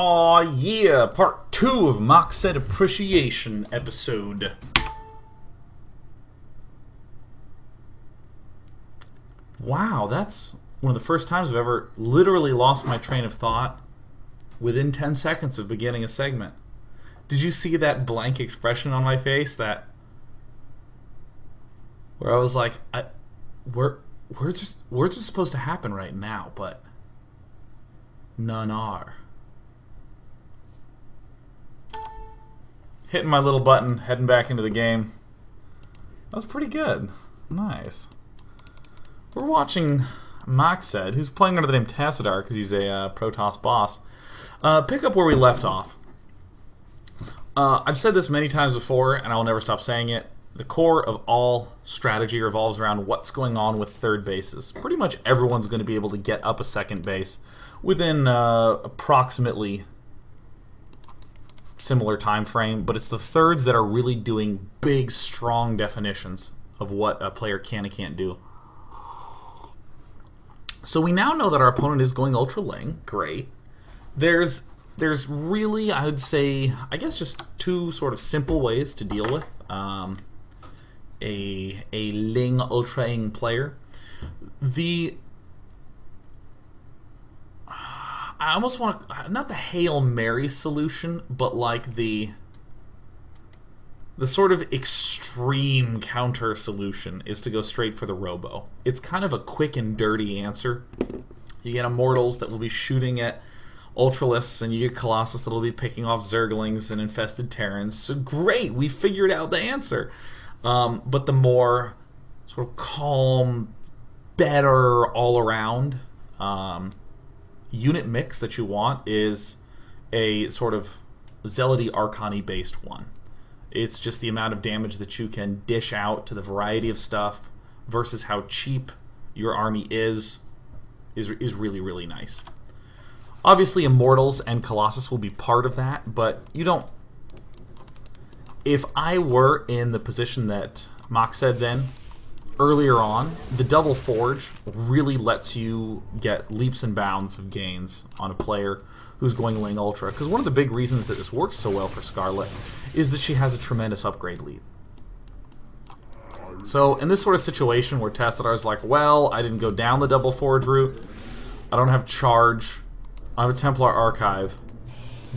Aw yeah, part 2 of MacSed Appreciation episode. Wow, that's one of the first times I've ever literally lost my train of thought within 10 seconds of beginning a segment. Did you see that blank expression on my face? That where I was like, words are supposed to happen right now, but none are. Hitting my little button, heading back into the game. That was pretty good. Nice. We're watching MacSed, who's playing under the name Tassadar because he's a Protoss boss, pick up where we left off. I've said this many times before, and I'll never stop saying it. The core of all strategy revolves around what's going on with third bases. Pretty much everyone's going to be able to get up a second base within approximately similar time frame, but it's the thirds that are really doing big, strong definitions of what a player can and can't do. So we now know that our opponent is going Ultra Ling. Great. There's really, I would say, I guess just two sort of simple ways to deal with a Ling Ultra Ing player. I almost want to, not the Hail Mary solution, but like the sort of extreme counter solution is to go straight for the Robo. It's kind of a quick and dirty answer. You get Immortals that will be shooting at Ultralisks, and you get Colossus that will be picking off Zerglings and infested Terrans. So great, we figured out the answer. But the more sort of calm, better all around unit mix that you want is a sort of Zealoty Archon-y based one. It's just the amount of damage that you can dish out to the variety of stuff versus how cheap your army is really, really nice. Obviously, Immortals and Colossus will be part of that, but you don't... If I were in the position that MacSed's in, earlier on, the Double Forge really lets you get leaps and bounds of gains on a player who's going Ling Ultra. Because one of the big reasons that this works so well for Scarlett is that she has a tremendous upgrade lead. So in this sort of situation where Tassadar's like, well, I didn't go down the Double Forge route, I don't have charge, I have a Templar Archive,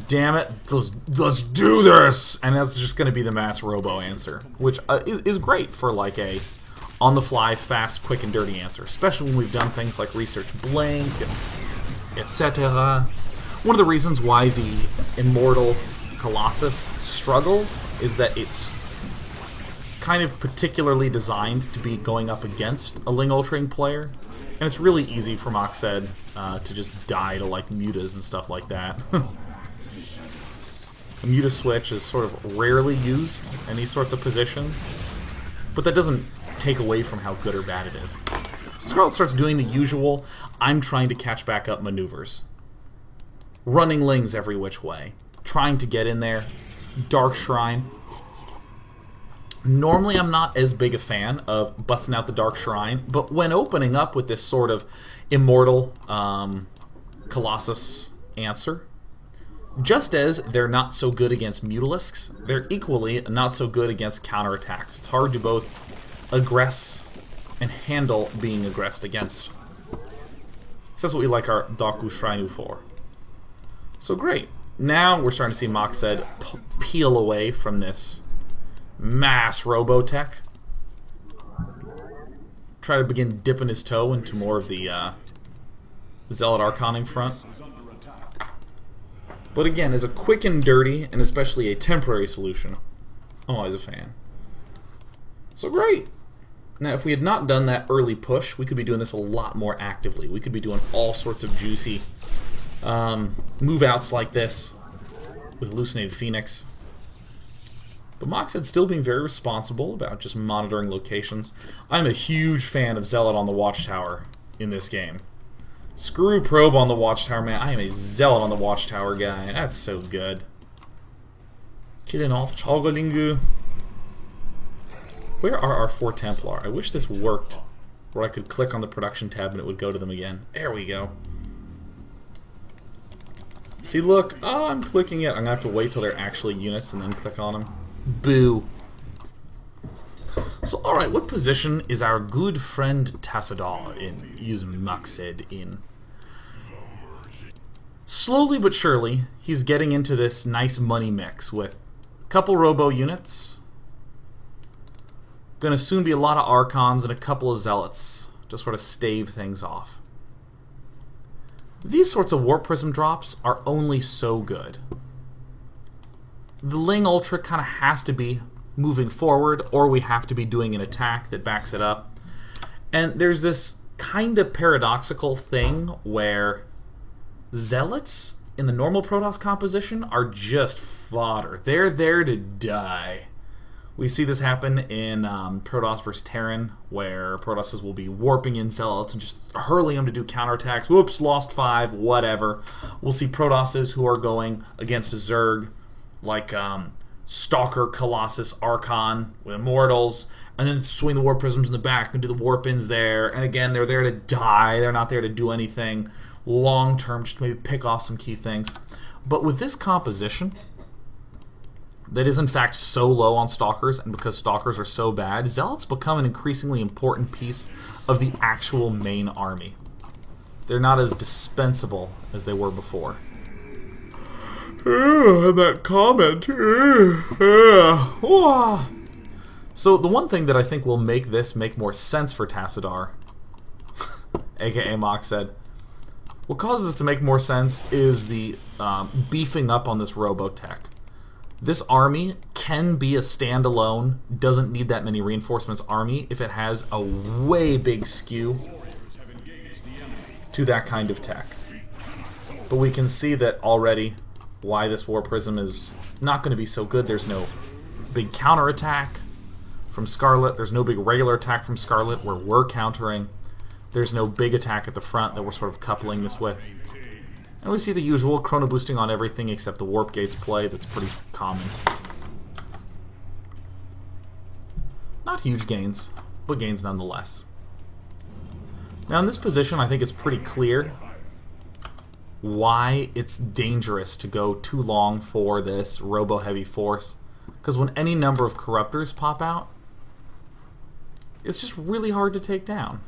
damn it, let's do this! And that's just going to be the mass Robo answer, which is great for like a on-the-fly, fast, quick, and dirty answer, especially when we've done things like Research Blank, etc. One of the reasons why the Immortal Colossus struggles is that it's kind of particularly designed to be going up against a Ling Ultra player, and it's really easy for MacSed to just die to like mutas and stuff like that. A muta switch is sort of rarely used in these sorts of positions, but that doesn't take away from how good or bad it is. Scarlett starts doing the usual, I'm trying to catch back up maneuvers. Running Lings every which way. Trying to get in there. Dark Shrine. Normally I'm not as big a fan of busting out the Dark Shrine, but when opening up with this sort of Immortal Colossus answer, just as they're not so good against Mutalisks, they're equally not so good against counterattacks. It's hard to both aggress and handle being aggressed against. So that's what we like our Daku Shrinu for. So great. Now we're starting to see MacSed peel away from this mass Robotech. Try to begin dipping his toe into more of the Zealot Archoning front. But again, as a quick and dirty, and especially a temporary solution, I'm always a fan. So great! Now, if we had not done that early push, we could be doing this a lot more actively. We could be doing all sorts of juicy move-outs like this with Hallucinated Phoenix. But MacSed's still being very responsible about just monitoring locations. I'm a huge fan of Zealot on the Watchtower in this game. Screw Probe on the Watchtower, man. I am a Zealot on the Watchtower guy. That's so good. Killing off Chogolingu. Where are our 4 Templar? I wish this worked, where I could click on the production tab and it would go to them again. There we go. See, look. Oh, I'm clicking it. I'm going to have to wait till they're actually units and then click on them. Boo. So, alright, what position is our good friend Tassadar in? Is MacSed in? Slowly but surely, he's getting into this nice money mix with a couple robo units. Gonna soon be a lot of archons and a couple of zealots to sort of stave things off. These sorts of warp prism drops are only so good. The Ling Ultra kind of has to be moving forward, or we have to be doing an attack that backs it up. And there's this kind of paradoxical thing where zealots in the normal Protoss composition are just fodder. They're there to die. We see this happen in Protoss vs. Terran, where Protosses will be warping in zealots and just hurling them to do counterattacks. Whoops, lost 5, whatever. We'll see Protosses who are going against a Zerg, like Stalker, Colossus, Archon with Immortals, and then swing the warp prisms in the back and do the warp-ins there. And again, they're there to die. They're not there to do anything long-term, just to maybe pick off some key things. But with this composition, that is in fact so low on Stalkers, and because Stalkers are so bad, Zealots become an increasingly important piece of the actual main army. They're not as dispensable as they were before. And that comment. So the one thing that I think will make this make more sense for Tassadar, aka MacSed, what causes this to make more sense is the beefing up on this Robotech. This army can be a standalone, doesn't need that many reinforcements army if it has a way big skew to that kind of tech. But we can see that already why this War Prism is not going to be so good. There's no big counterattack from Scarlett. There's no big regular attack from Scarlett where we're countering. There's no big attack at the front that we're sort of coupling this with. And we see the usual chrono boosting on everything except the warp gates play. That's pretty common. Not huge gains, but gains nonetheless. Now in this position, I think it's pretty clear why it's dangerous to go too long for this robo-heavy force. Because when any number of corruptors pop out, it's just really hard to take down.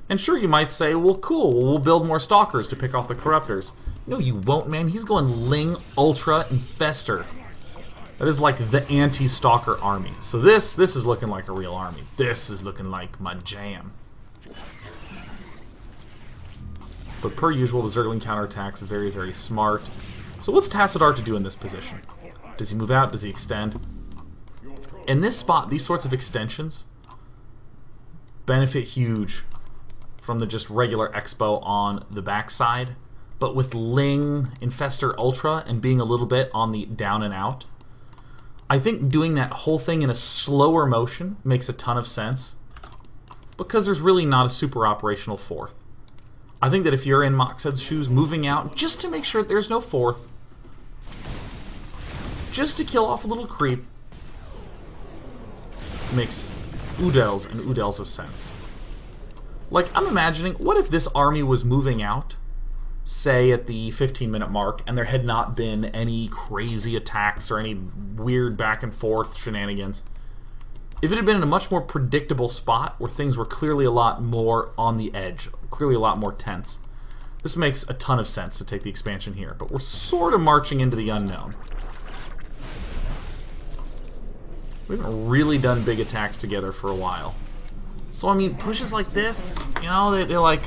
And sure, you might say, well, cool, we'll build more Stalkers to pick off the Corruptors. No, you won't, man. He's going Ling, Ultra, and Fester. That is like the anti-Stalker army. So this is looking like a real army. This is looking like my jam. But per usual, the Zergling counterattack's very, very smart. So what's Tassadar to do in this position? Does he move out? Does he extend? In this spot, these sorts of extensions benefit huge from the just regular Expo on the backside, but with Ling, Infester, Ultra, and being a little bit on the down and out, I think doing that whole thing in a slower motion makes a ton of sense, because there's really not a super operational fourth. I think that if you're in MacSed's shoes, moving out just to make sure that there's no fourth, just to kill off a little creep, makes oodles and oodles of sense. Like, I'm imagining, what if this army was moving out, say at the 15-minute mark, and there had not been any crazy attacks or any weird back and forth shenanigans? If it had been in a much more predictable spot where things were clearly a lot more on the edge, clearly a lot more tense, this makes a ton of sense to take the expansion here. But we're sort of marching into the unknown. We haven't really done big attacks together for a while. So, I mean, pushes like this, you know, they're like... I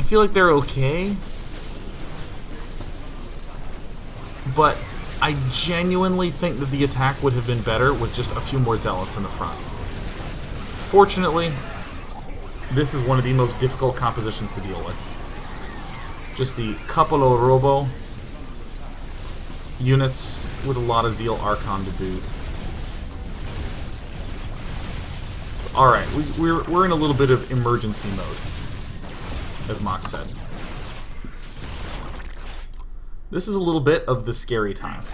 feel like they're okay. But I genuinely think that the attack would have been better with just a few more zealots in the front. Fortunately, this is one of the most difficult compositions to deal with. Just the couple of robo units with a lot of Zeal Archon to boot. Alright, we're in a little bit of emergency mode, as MacSed. This is a little bit of the scary time.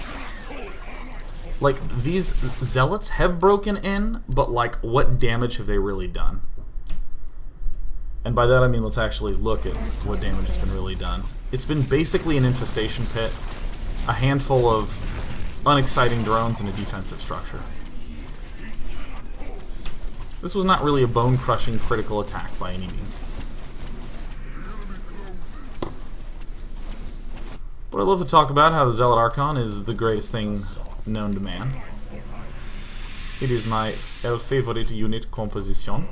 Like, these zealots have broken in, but like, what damage have they really done? And by that I mean let's actually look at what damage has been really done. It's been basically an infestation pit, a handful of unexciting drones, and a defensive structure. This was not really a bone-crushing critical attack by any means. But I love to talk about how the Zealot Archon is the greatest thing known to man. It is my favorite unit composition.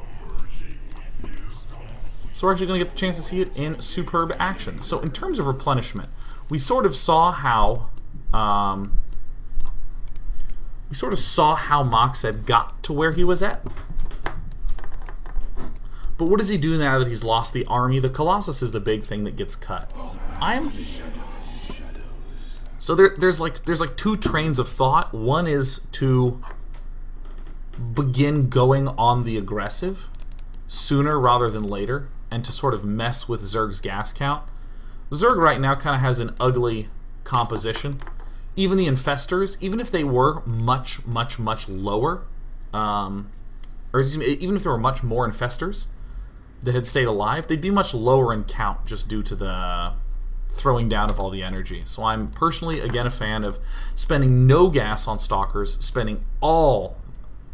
So we're actually going to get the chance to see it in superb action. So in terms of replenishment, we sort of saw how MacSed got to where he was at. But what does he do now that he's lost the army? The Colossus is the big thing that gets cut. So there's like two trains of thought. One is to begin going on the aggressive sooner rather than later, and to sort of mess with Zerg's gas count. Zerg right now kind of has an ugly composition. Even the infestors, even if they were much lower, or excuse me, even if there were much more infestors that had stayed alive, they'd be much lower in count just due to the throwing down of all the energy. So I'm personally, again, a fan of spending no gas on Stalkers, spending all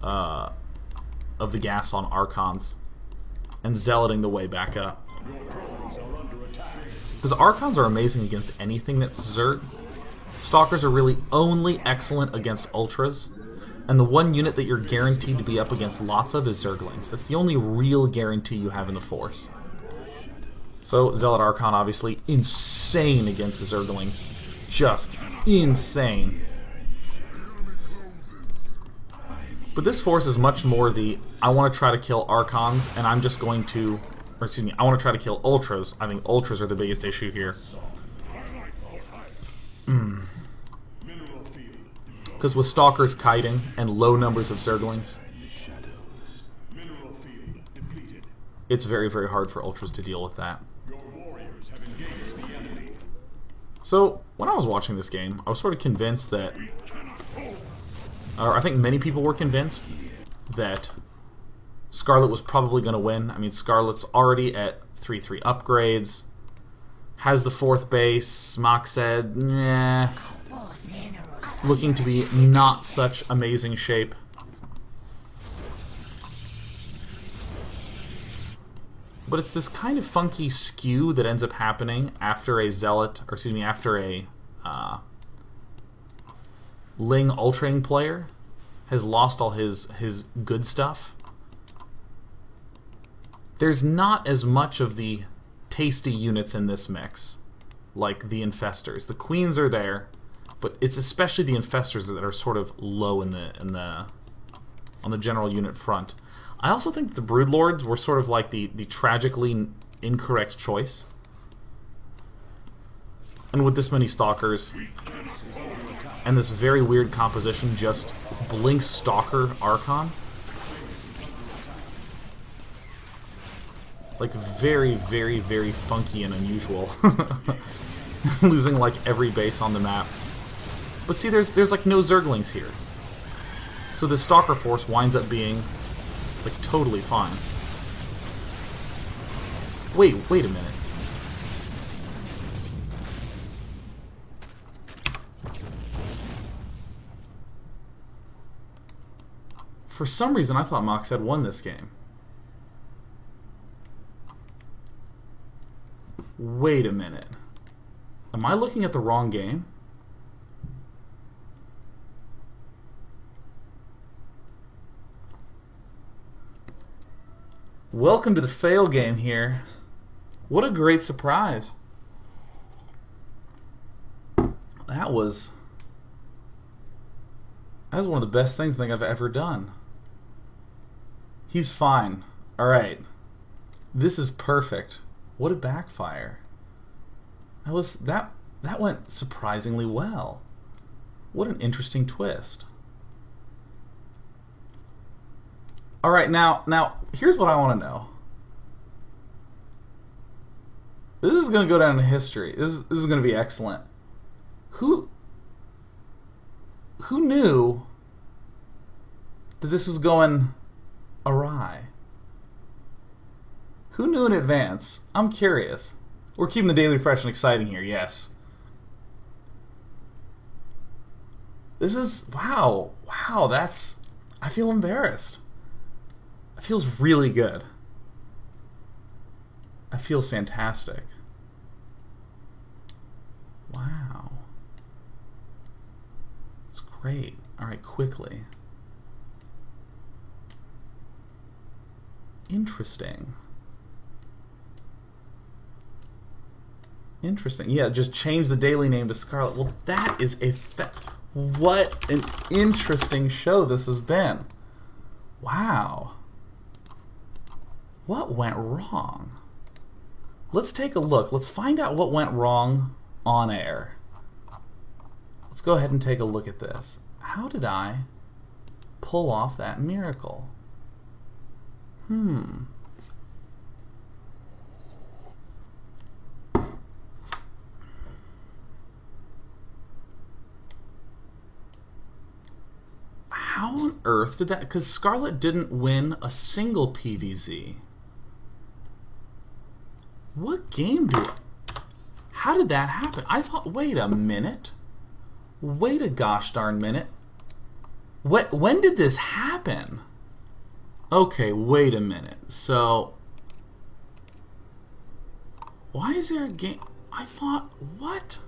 of the gas on Archons, and zealoting the way back up. Because Archons are amazing against anything that's Zerg. Stalkers are really only excellent against Ultras, and the one unit that you're guaranteed to be up against lots of is Zerglings. That's the only real guarantee you have in the Force. So, Zealot Archon, obviously, insane against the Zerglings. Just insane. But this Force is much more the, I want to try to kill Archons, and I'm just going to, or excuse me, I want to try to kill Ultras. I think Ultras are the biggest issue here. Because with Stalkers kiting and low numbers of Zerglings, it's very hard for Ultras to deal with that. So, when I was watching this game, I was sort of convinced that, or I think many people were convinced that Scarlett was probably going to win. I mean, Scarlett's already at 3-3 upgrades, has the 4th base, MacSed, nah, looking to be not such amazing shape. But it's this kind of funky skew that ends up happening after a Zealot, or excuse me, after a Ling Ultraing player has lost all his good stuff. There's not as much of the tasty units in this mix, like the Infestors. The Queens are there, but it's especially the Infestors that are sort of low on the general unit front. I also think the Broodlords were sort of like the tragically incorrect choice. And with this many Stalkers and this very weird composition, just Blink Stalker Archon. Like very funky and unusual. Losing like every base on the map. But see, there's like no Zerglings here. So the Stalker force winds up being like totally fine. Wait a minute. For some reason, I thought MacSed won this game. Wait a minute. Am I looking at the wrong game? Welcome to the fail game here. What a great surprise. That was one of the best things I think I've ever done. He's fine. Alright. This is perfect. What a backfire. That went surprisingly well. What an interesting twist. Alright, now here's what I want to know. This is going to go down in history. This is going to be excellent. Who knew that this was going awry? Who knew in advance? I'm curious. We're keeping the daily fresh and exciting here, yes. This is... Wow. Wow, that's... I feel embarrassed. It feels really good. It feels fantastic. Wow. It's great. Alright, quickly. Interesting. Interesting. Yeah, just change the daily name to Scarlett. Well, that is a what an interesting show this has been. Wow. What went wrong? Let's take a look. Let's find out what went wrong on air. Let's go ahead and take a look at this. How did I pull off that miracle? How on earth did that... Because Scarlett didn't win a single PVZ. What game do... How did that happen? I thought... Wait a minute. Wait a gosh darn minute. When did this happen? Okay, wait a minute. So... Why is there a game... I thought... What?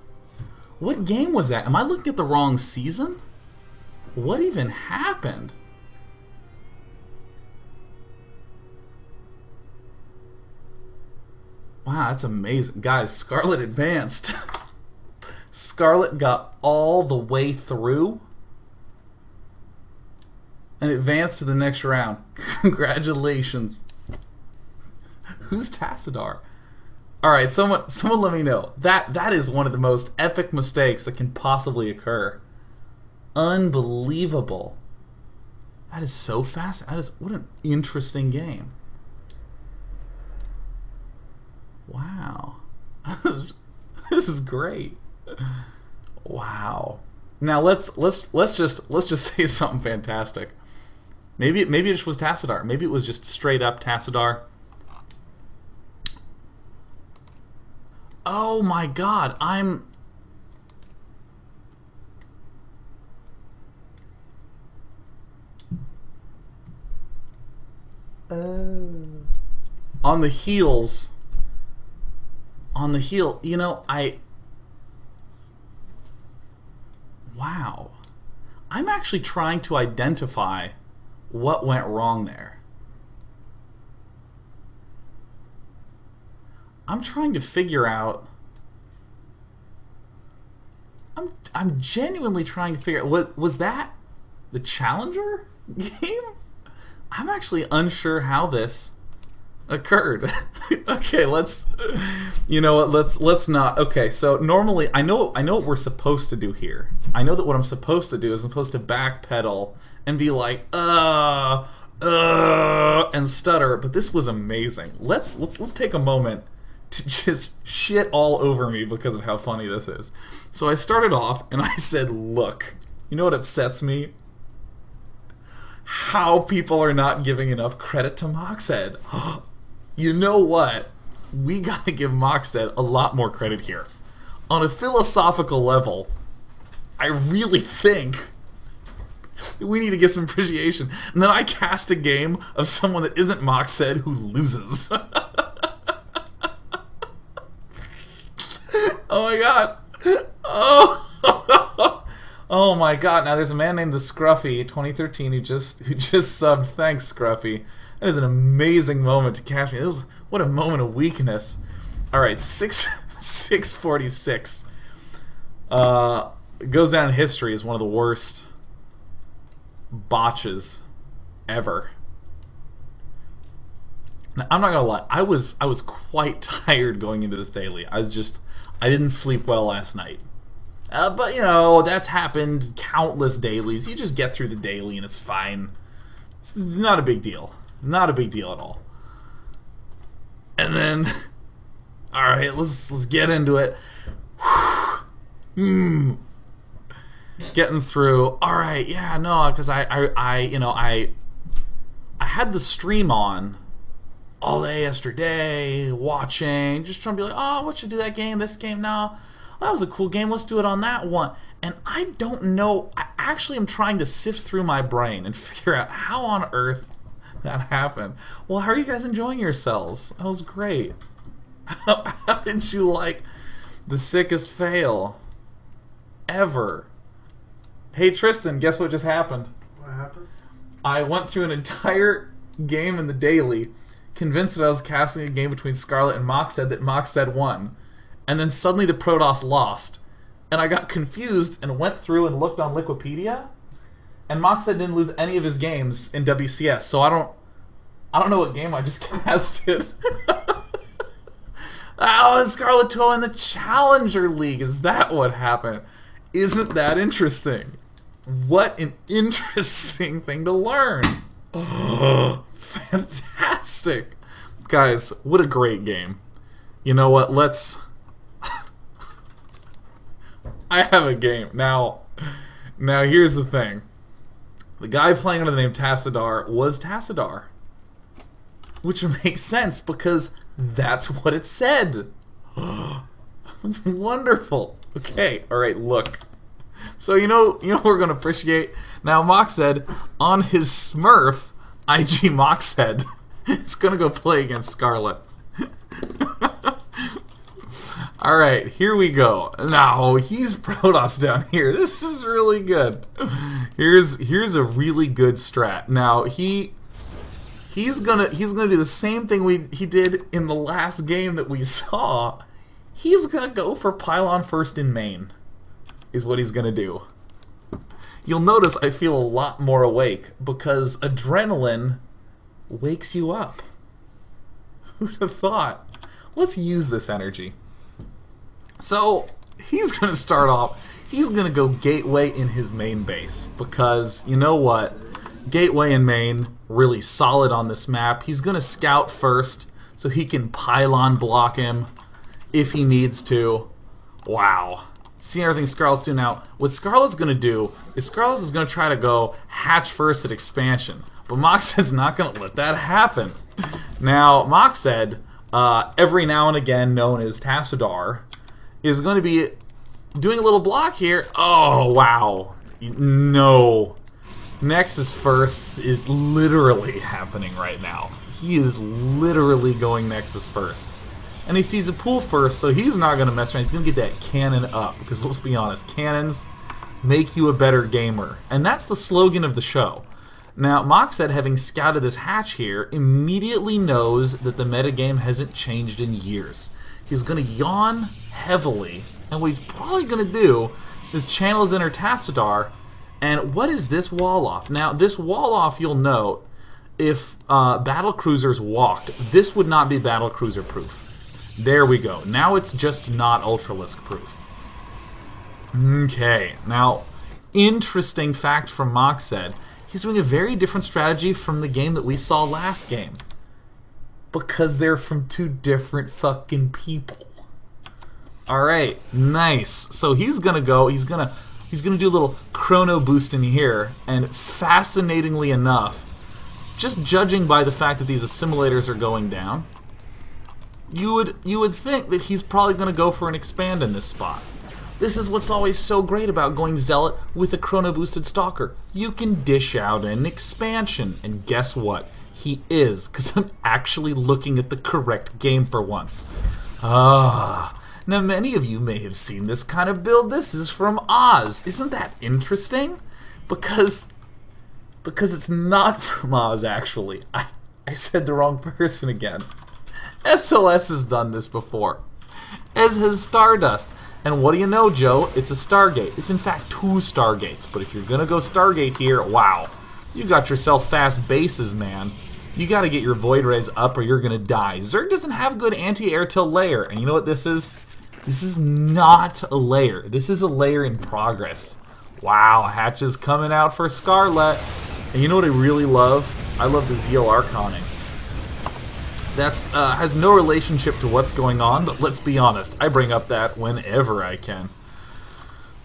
What game was that? Am I looking at the wrong season? What even happened? Wow, that's amazing. Guys, Scarlett advanced. Scarlett got all the way through and advanced to the next round. Congratulations. Who's Tassadar? Alright, someone let me know. That is one of the most epic mistakes that can possibly occur. Unbelievable. That is so fast. What an interesting game. Wow. This is great. Wow. Now let's just say something fantastic. Maybe it just was Tassadar. Maybe it was just straight up Tassadar. Oh my god, on the heels. You know, wow. I'm actually trying to identify what went wrong there. I'm trying to figure out... I'm genuinely trying to figure out... Was that the Challenger game? I'm actually unsure how this occurred. Okay, you know what, let's not. Okay, so normally I know what we're supposed to do here. I know that what I'm supposed to do is I'm supposed to backpedal and be like and stutter, but this was amazing. Let's take a moment to just shit all over me because of how funny this is. So I started off and I said, look, you know what upsets me? How people are not giving enough credit to MacSed's. You know what? We gotta give MacSed's a lot more credit here. On a philosophical level, I really think we need to give some appreciation. And then I cast a game of someone that isn't MacSed's who loses. Oh my god. Oh. Oh my god, now there's a man named the Scruffy, 2013, who just subbed. Thanks, Scruffy. That is an amazing moment to catch me. What a moment of weakness. Alright, 646. It goes down in history as one of the worst botches ever. Now, I'm not gonna lie, I was quite tired going into this daily. I didn't sleep well last night. But, you know, that's happened countless dailies. You just get through the daily and it's fine. It's not a big deal. Not a big deal at all. And then, alright, let's get into it. Getting through. Alright, yeah, no, because I had the stream on all day yesterday, watching, just trying to be like, oh, what should do that game, this game now? That was a cool game, let's do it on that one. And I don't know, I actually am trying to sift through my brain and figure out how on earth that happened. Well, how are you guys enjoying yourselves? That was great. How did you like the sickest fail ever? Hey Tristan, guess what just happened? What happened? I went through an entire game in the daily, convinced that I was casting a game between Scarlett and MacSed, that MacSed won. And then suddenly the Protoss lost. And I got confused and went through and looked on Wikipedia, and MacSed didn't lose any of his games in WCS, so I don't know what game I just casted. Oh, Scarlett 2 in the Challenger League. Is that what happened? Isn't that interesting? What an interesting thing to learn. Oh, fantastic. Guys, what a great game. You know what? Let's... I have a game. Now here's the thing. The guy playing under the name Tassadar was Tassadar. Which makes sense because that's what it said. It's wonderful. Okay, alright, look. So you know what we're gonna appreciate? Now MacSed, on his Smurf, IG MacSed, is gonna go play against Scarlett. Alright, here we go. Now, he's Protoss down here. This is really good. Here's a really good strat. Now, he's gonna do the same thing he did in the last game that we saw. He's gonna go for pylon first in main, is what he's gonna do. You'll notice I feel a lot more awake because adrenaline wakes you up. Who'd have thought? Let's use this energy. So, he's going to start off, he's going to go gateway in his main base, because, you know what, gateway in main, really solid on this map. He's going to scout first, so he can pylon block him if he needs to. Wow. See everything Scarlett's doing now. What Scarlett's going to do is Scarlett is going to try to go hatch first at expansion, but MacSed's not going to let that happen. Now, MacSed, every now and again known as Tassadar, is going to be doing a little block here. Oh, wow. No. Nexus first is literally happening right now. He is literally going Nexus first. And he sees a pool first, so he's not going to mess around. He's going to get that cannon up. Because let's be honest, cannons make you a better gamer. And that's the slogan of the show. Now, MacSed, having scouted this hatch here, immediately knows that the metagame hasn't changed in years. He's going to yawn heavily, and what he's probably going to do is channel his inner Tassadar. And what is this wall off? Now, this wall off, you'll note, if battle cruisers walked, this would not be battle cruiser proof. There we go. Now it's just not Ultralisk proof. Okay, now, interesting fact from MacSed, he's doing a very different strategy from the game that we saw last game. Because they're from two different fucking people. Alright, nice. So he's gonna go, he's gonna do a little chrono boost in here, and fascinatingly enough, just judging by the fact that these assimilators are going down, you would think that he's probably gonna go for an expand in this spot. This is what's always so great about going Zealot with a chrono boosted Stalker. You can dish out an expansion, and guess what? He is, because I'm actually looking at the correct game for once. Ah. Now, many of you may have seen this kind of build. This is from Oz. Isn't that interesting? Because it's not from Oz, actually. I said the wrong person again. SOS has done this before, as has Stardust. And what do you know, Joe? It's a Stargate. It's in fact 2 Stargates. But if you're going to go Stargate here, wow. You got yourself fast bases, man. You got to get your Void Rays up or you're going to die. Zerg doesn't have good anti-air till layer. And you know what this is? This is not a layer. This is a layer in progress. Wow, Hatch is coming out for Scarlett. And you know what I really love? I love the Zeal Archoning. That's has no relationship to what's going on, but let's be honest, I bring up that whenever I can.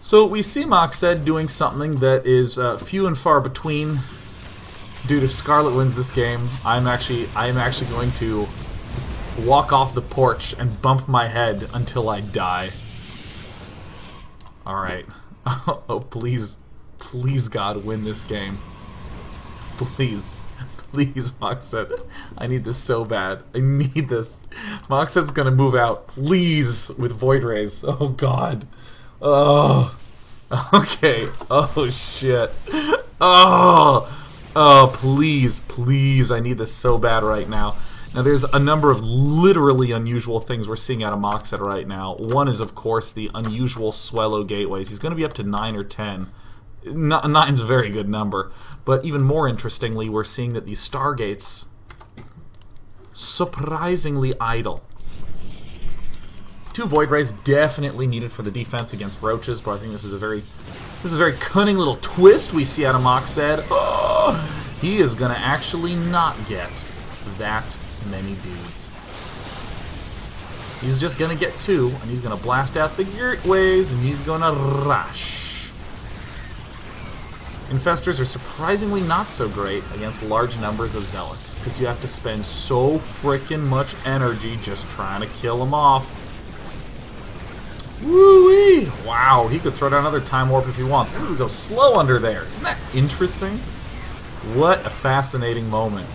So we see MacSed doing something that is few and far between Dude, if Scarlett wins this game, I am actually going to walk off the porch and bump my head until I die. Alright. Oh, please. Please, God, win this game. Please. Please, MacSed. I need this so bad. I need this. MacSed's gonna move out. Please, with Void Rays. Oh, God. Oh. Okay. Oh, shit. Oh. Oh, please, please. I need this so bad right now. Now, there's a number of literally unusual things we're seeing out of MacSed right now. One is, of course, the unusual Swellow gateways. He's going to be up to 9 or 10. 9's a very good number. But even more interestingly, we're seeing that these Stargates surprisingly idle. 2 Void Rays definitely needed for the defense against roaches, but I think this is a very cunning little twist we see out of MacSed. Oh, he is going to actually not get that many dudes. He's just going to get 2, and he's going to blast out the gateways, and he's going to rush. Infestors are surprisingly not so great against large numbers of zealots, because you have to spend so frickin' much energy just trying to kill them off. Woo-wee! Wow, he could throw down another time warp if he wants. Ooh, go slow under there. Isn't that interesting? What a fascinating moment.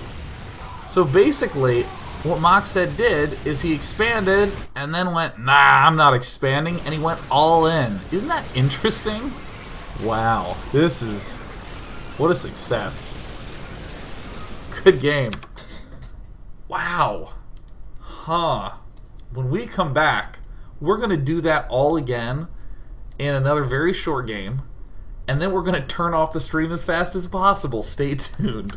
So basically, what MacSed did is he expanded and then went, nah, I'm not expanding, and he went all in. Isn't that interesting? Wow, this is... what a success. Good game. Wow. Huh. When we come back, we're going to do that all again in another very short game, and then we're going to turn off the stream as fast as possible. Stay tuned.